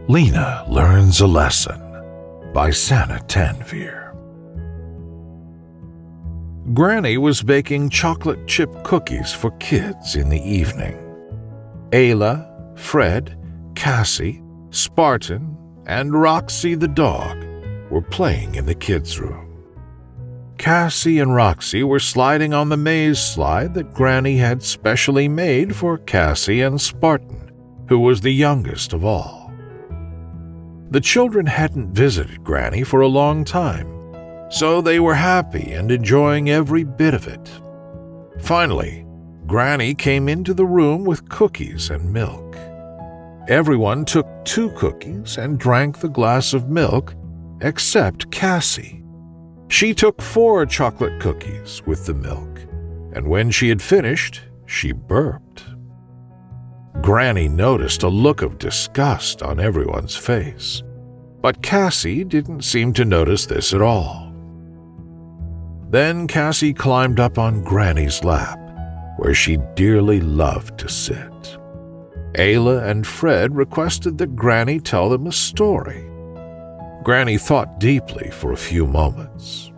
Lina Learns a Lesson by Sana Tanvir. Granny was baking chocolate chip cookies for kids in the evening. Ayla, Fred, Cassie, Spartan, and Roxy the dog were playing in the kids' room. Cassie and Roxy were sliding on the maze slide that Granny had specially made for Cassie and Spartan, who was the youngest of all. The children hadn't visited Granny for a long time, so they were happy and enjoying every bit of it. Finally, Granny came into the room with cookies and milk. Everyone took 2 cookies and drank the glass of milk, except Cassie. She took 4 chocolate cookies with the milk, and when she had finished, she burped. Granny noticed a look of disgust on everyone's face, but Cassie didn't seem to notice this at all. Then Cassie climbed up on Granny's lap, where she dearly loved to sit. Ayla and Fred requested that Granny tell them a story. Granny thought deeply for a few moments.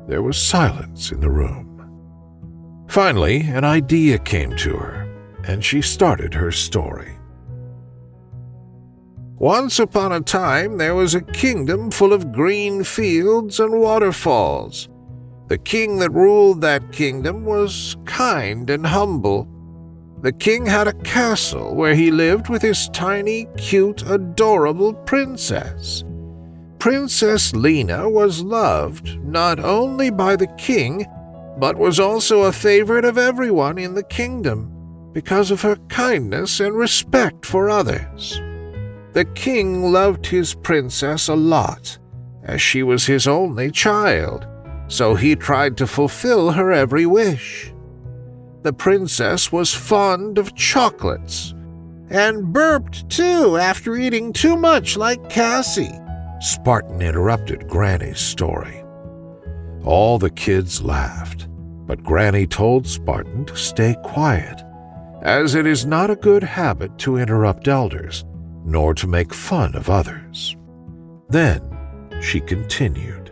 There was silence in the room. Finally, an idea came to her, and she started her story. Once upon a time, there was a kingdom full of green fields and waterfalls. The king that ruled that kingdom was kind and humble. The king had a castle where he lived with his tiny, cute, adorable princess. Princess Lina was loved not only by the king, but was also a favorite of everyone in the kingdom because of her kindness and respect for others. The king loved his princess a lot, as she was his only child, so he tried to fulfill her every wish. The princess was fond of chocolates, and burped too after eating too much like Cassie. Spartan interrupted Granny's story. All the kids laughed, but Granny told Spartan to stay quiet, as it is not a good habit to interrupt elders, nor to make fun of others. Then she continued.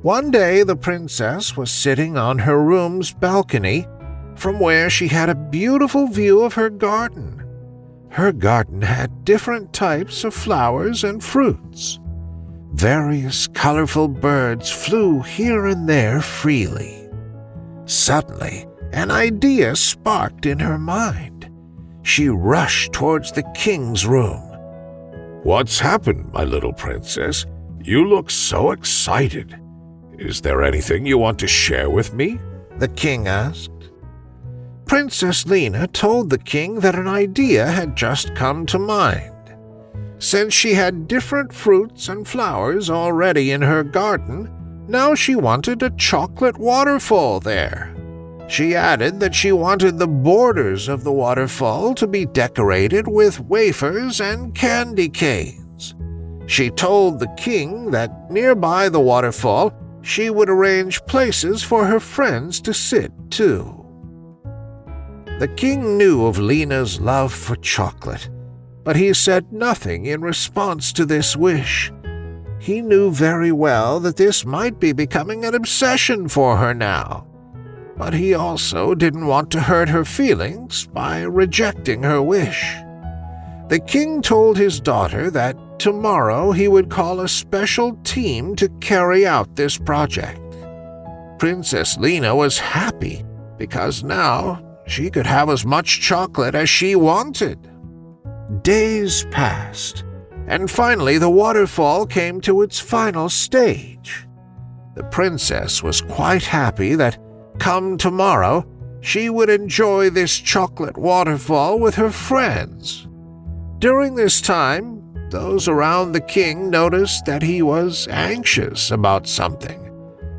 One day the princess was sitting on her room's balcony, from where she had a beautiful view of her garden. Her garden had different types of flowers and fruits. Various colorful birds flew here and there freely. Suddenly, an idea sparked in her mind. She rushed towards the king's room. "What's happened, my little princess? You look so excited. Is there anything you want to share with me?" the king asked. Princess Lina told the king that an idea had just come to mind. Since she had different fruits and flowers already in her garden, now she wanted a chocolate waterfall there. She added that she wanted the borders of the waterfall to be decorated with wafers and candy canes. She told the king that nearby the waterfall, she would arrange places for her friends to sit too. The king knew of Lina's love for chocolate, but he said nothing in response to this wish. He knew very well that this might be becoming an obsession for her now, but he also didn't want to hurt her feelings by rejecting her wish. The king told his daughter that tomorrow he would call a special team to carry out this project. Princess Lina was happy because now she could have as much chocolate as she wanted. Days passed, and finally the waterfall came to its final stage. The princess was quite happy that, come tomorrow, she would enjoy this chocolate waterfall with her friends. During this time, those around the king noticed that he was anxious about something.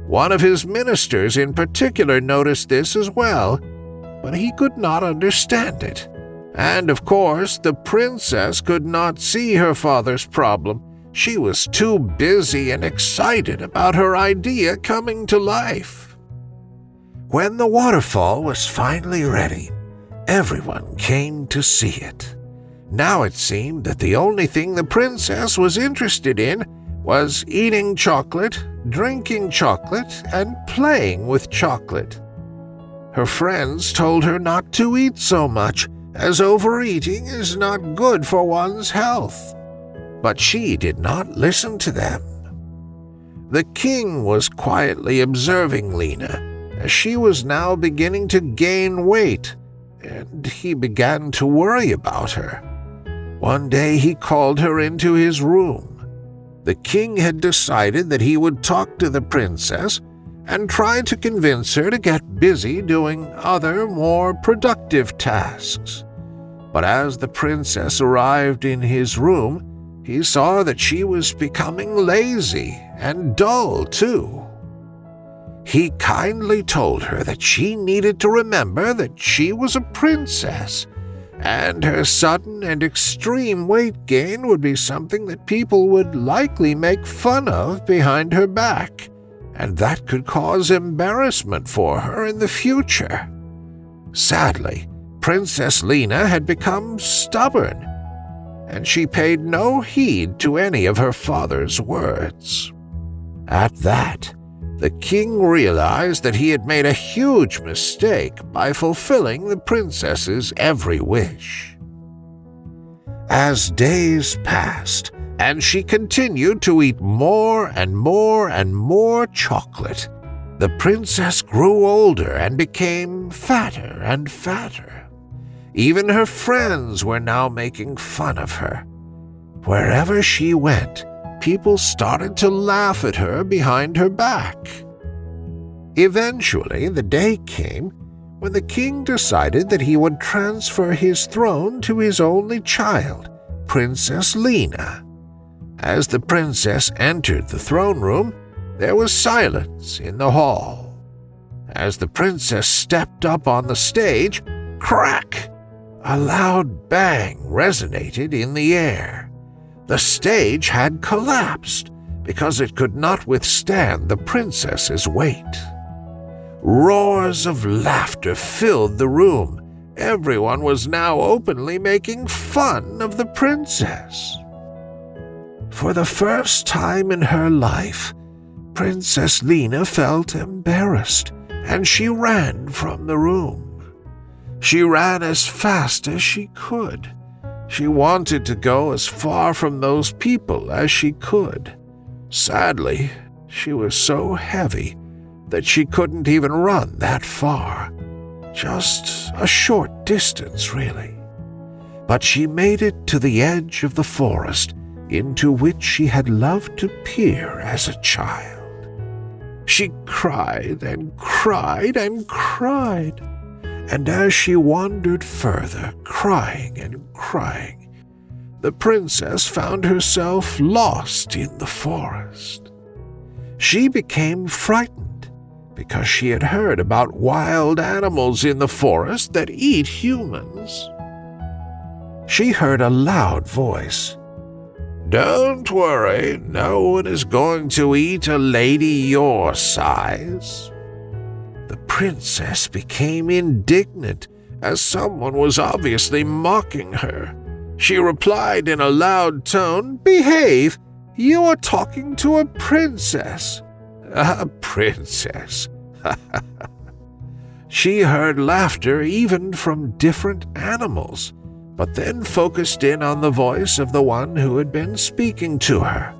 One of his ministers in particular noticed this as well, but he could not understand it. And of course, the princess could not see her father's problem. She was too busy and excited about her idea coming to life. When the waterfall was finally ready, everyone came to see it. Now it seemed that the only thing the princess was interested in was eating chocolate, drinking chocolate, and playing with chocolate. Her friends told her not to eat so much, as overeating is not good for one's health. But she did not listen to them. The king was quietly observing Lina, as she was now beginning to gain weight, and he began to worry about her. One day he called her into his room. The king had decided that he would talk to the princess and try to convince her to get busy doing other, more productive tasks. But as the princess arrived in his room, he saw that she was becoming lazy and dull too. He kindly told her that she needed to remember that she was a princess, and her sudden and extreme weight gain would be something that people would likely make fun of behind her back, and that could cause embarrassment for her in the future. Sadly, Princess Lina had become stubborn, and she paid no heed to any of her father's words. At that, the king realized that he had made a huge mistake by fulfilling the princess's every wish. As days passed, and she continued to eat more and more and more chocolate, the princess grew older and became fatter and fatter. Even her friends were now making fun of her. Wherever she went, people started to laugh at her behind her back. Eventually, the day came when the king decided that he would transfer his throne to his only child, Princess Lina. As the princess entered the throne room, there was silence in the hall. As the princess stepped up on the stage, crack! A loud bang resonated in the air. The stage had collapsed because it could not withstand the princess's weight. Roars of laughter filled the room. Everyone was now openly making fun of the princess. For the first time in her life, Princess Lina felt embarrassed, and she ran from the room. She ran as fast as she could. She wanted to go as far from those people as she could. Sadly, she was so heavy that she couldn't even run that far. Just a short distance, really. But she made it to the edge of the forest into which she had loved to peer as a child. She cried and cried and cried, and as she wandered further, crying and crying, the princess found herself lost in the forest. She became frightened because she had heard about wild animals in the forest that eat humans. She heard a loud voice. "Don't worry, no one is going to eat a lady your size." The princess became indignant, as someone was obviously mocking her. She replied in a loud tone, "Behave! You are talking to a princess." "A princess?" She heard laughter even from different animals, but then focused in on the voice of the one who had been speaking to her.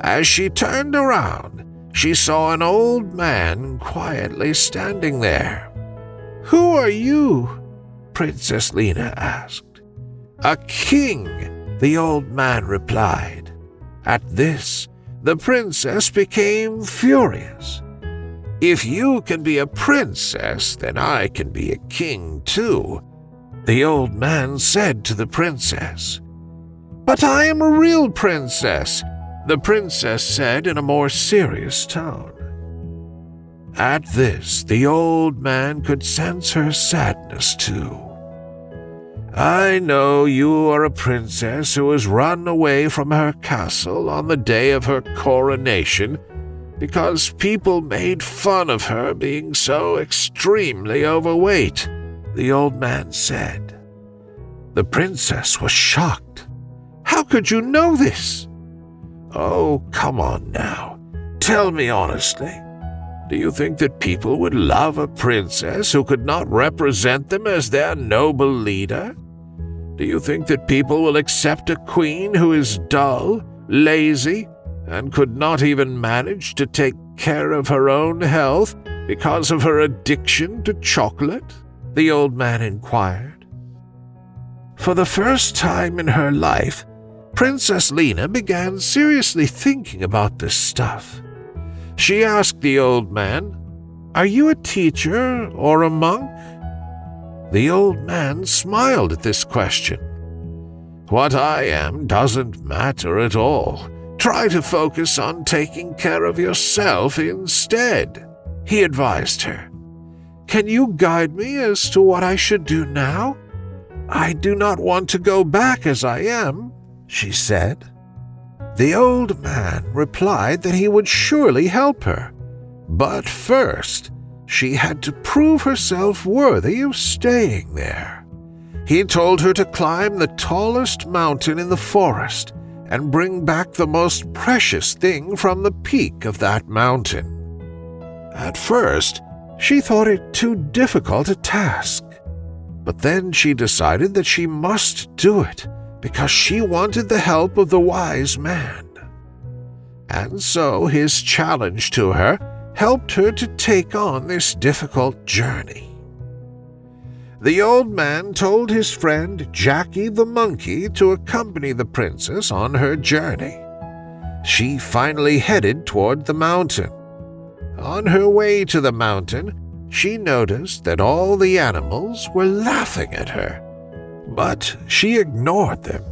As she turned around, she saw an old man quietly standing there. "Who are you?" Princess Lina asked. "A king," the old man replied. At this, the princess became furious. "If you can be a princess, then I can be a king too," the old man said to the princess. "But I am a real princess," the princess said in a more serious tone. At this, the old man could sense her sadness too. "I know you are a princess who has run away from her castle on the day of her coronation because people made fun of her being so extremely overweight," the old man said. The princess was shocked. "How could you know this?" "Oh, come on now. Tell me honestly. Do you think that people would love a princess who could not represent them as their noble leader? Do you think that people will accept a queen who is dull, lazy, and could not even manage to take care of her own health because of her addiction to chocolate?" the old man inquired. For the first time in her life, Princess Lina began seriously thinking about this stuff. She asked the old man, "Are you a teacher or a monk?" The old man smiled at this question. "What I am doesn't matter at all. Try to focus on taking care of yourself instead," he advised her. "Can you guide me as to what I should do now? I do not want to go back as I am," she said. The old man replied that he would surely help her, but first she had to prove herself worthy of staying there. He told her to climb the tallest mountain in the forest and bring back the most precious thing from the peak of that mountain. At first, she thought it too difficult a task, but then she decided that she must do it because she wanted the help of the wise man. And so his challenge to her helped her to take on this difficult journey. The old man told his friend Jackie the monkey to accompany the princess on her journey. She finally headed toward the mountain. On her way to the mountain, she noticed that all the animals were laughing at her, but she ignored them,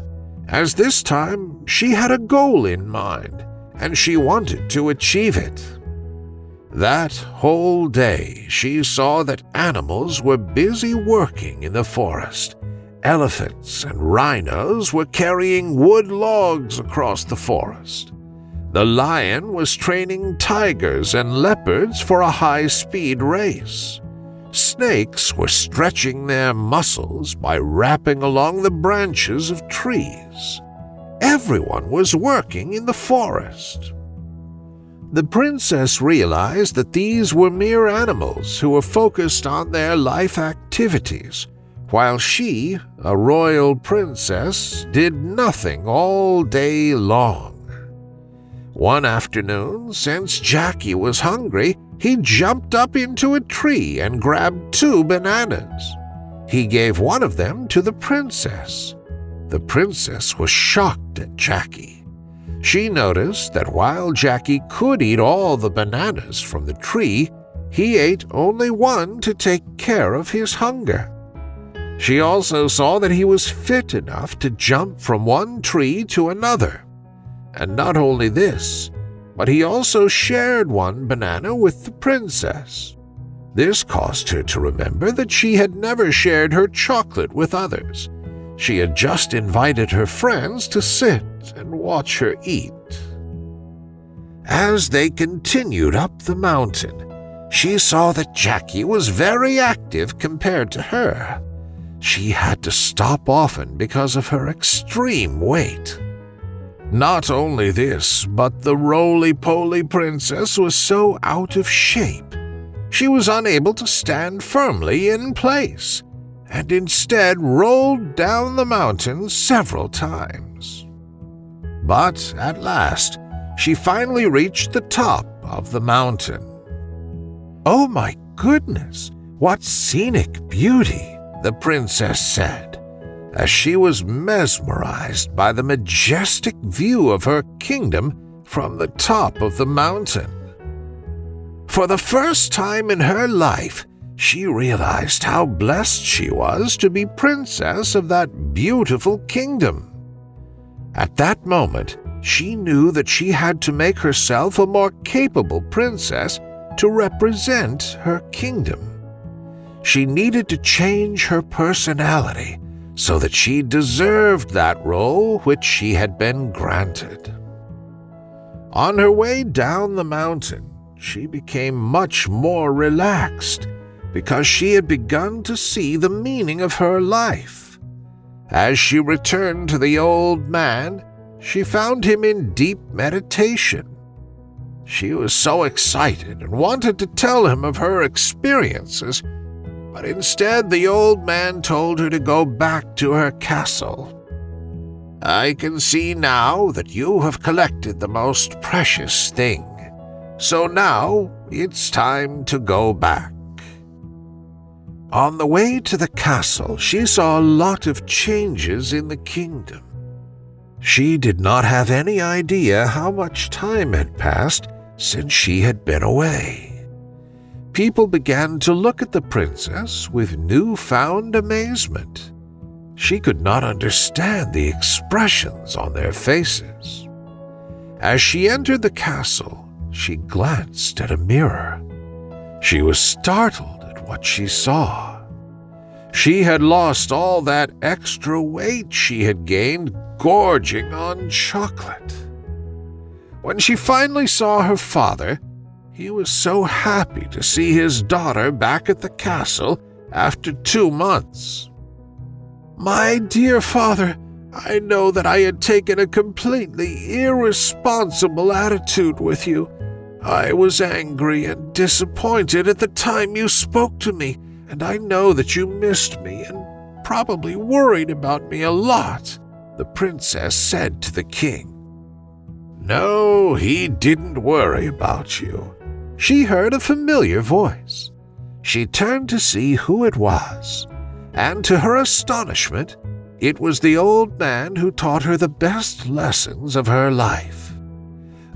as this time she had a goal in mind, and she wanted to achieve it. That whole day she saw that animals were busy working in the forest. Elephants and rhinos were carrying wood logs across the forest. The lion was training tigers and leopards for a high-speed race. Snakes were stretching their muscles by wrapping along the branches of trees. Everyone was working in the forest. The princess realized that these were mere animals who were focused on their life activities, while she, a royal princess, did nothing all day long. One afternoon, since Jackie was hungry, he jumped up into a tree and grabbed 2 bananas. He gave one of them to the princess. The princess was shocked at Jackie. She noticed that while Jackie could eat all the bananas from the tree, he ate only one to take care of his hunger. She also saw that he was fit enough to jump from one tree to another. And not only this, but he also shared one banana with the princess. This caused her to remember that she had never shared her chocolate with others. She had just invited her friends to sit and watch her eat. As they continued up the mountain, she saw that Jackie was very active compared to her. She had to stop often because of her extreme weight. Not only this, but the roly-poly princess was so out of shape. She was unable to stand firmly in place, and instead rolled down the mountain several times. But at last, she finally reached the top of the mountain. "Oh my goodness, what scenic beauty," the princess said, as she was mesmerized by the majestic view of her kingdom from the top of the mountain. For the first time in her life, she realized how blessed she was to be princess of that beautiful kingdom. At that moment, she knew that she had to make herself a more capable princess to represent her kingdom. She needed to change her personality so that she deserved that role which she had been granted. On her way down the mountain, she became much more relaxed because she had begun to see the meaning of her life. As she returned to the old man, she found him in deep meditation. She was so excited and wanted to tell him of her experiences, but instead the old man told her to go back to her castle. "I can see now that you have collected the most precious thing, so now it's time to go back." On the way to the castle, she saw a lot of changes in the kingdom. She did not have any idea how much time had passed since she had been away. People began to look at the princess with newfound amazement. She could not understand the expressions on their faces. As she entered the castle, she glanced at a mirror. She was startled at what she saw. She had lost all that extra weight she had gained gorging on chocolate. When she finally saw her father, he was so happy to see his daughter back at the castle after 2 months. "My dear father, I know that I had taken a completely irresponsible attitude with you. I was angry and disappointed at the time you spoke to me, and I know that you missed me and probably worried about me a lot," the princess said to the king. "No, he didn't worry about you." She heard a familiar voice. She turned to see who it was, and to her astonishment, it was the old man who taught her the best lessons of her life.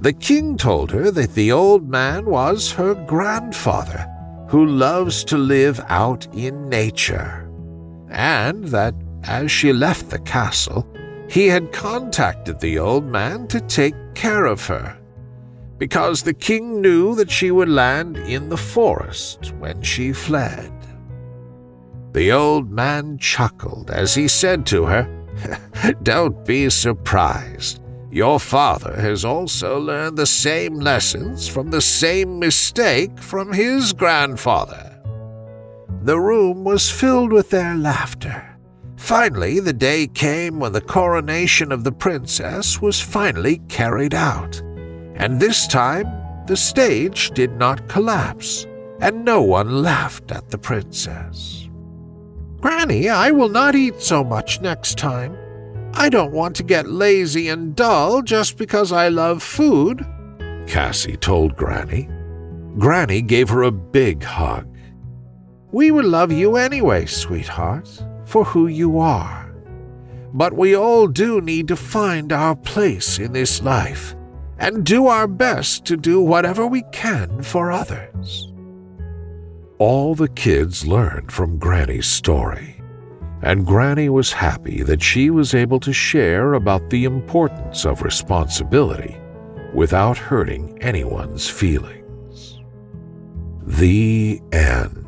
The king told her that the old man was her grandfather, who loves to live out in nature, and that as she left the castle, he had contacted the old man to take care of her, because the king knew that she would land in the forest when she fled. The old man chuckled as he said to her, "Don't be surprised. Your father has also learned the same lessons from the same mistake from his grandfather." The room was filled with their laughter. Finally, the day came when the coronation of the princess was finally carried out, and this time the stage did not collapse, and no one laughed at the princess. "Granny, I will not eat so much next time. I don't want to get lazy and dull just because I love food," Cassie told Granny. Granny gave her a big hug. "We will love you anyway, sweetheart, for who you are. But we all do need to find our place in this life and do our best to do whatever we can for others." All the kids learned from Granny's story, and Granny was happy that she was able to share about the importance of responsibility without hurting anyone's feelings. The end.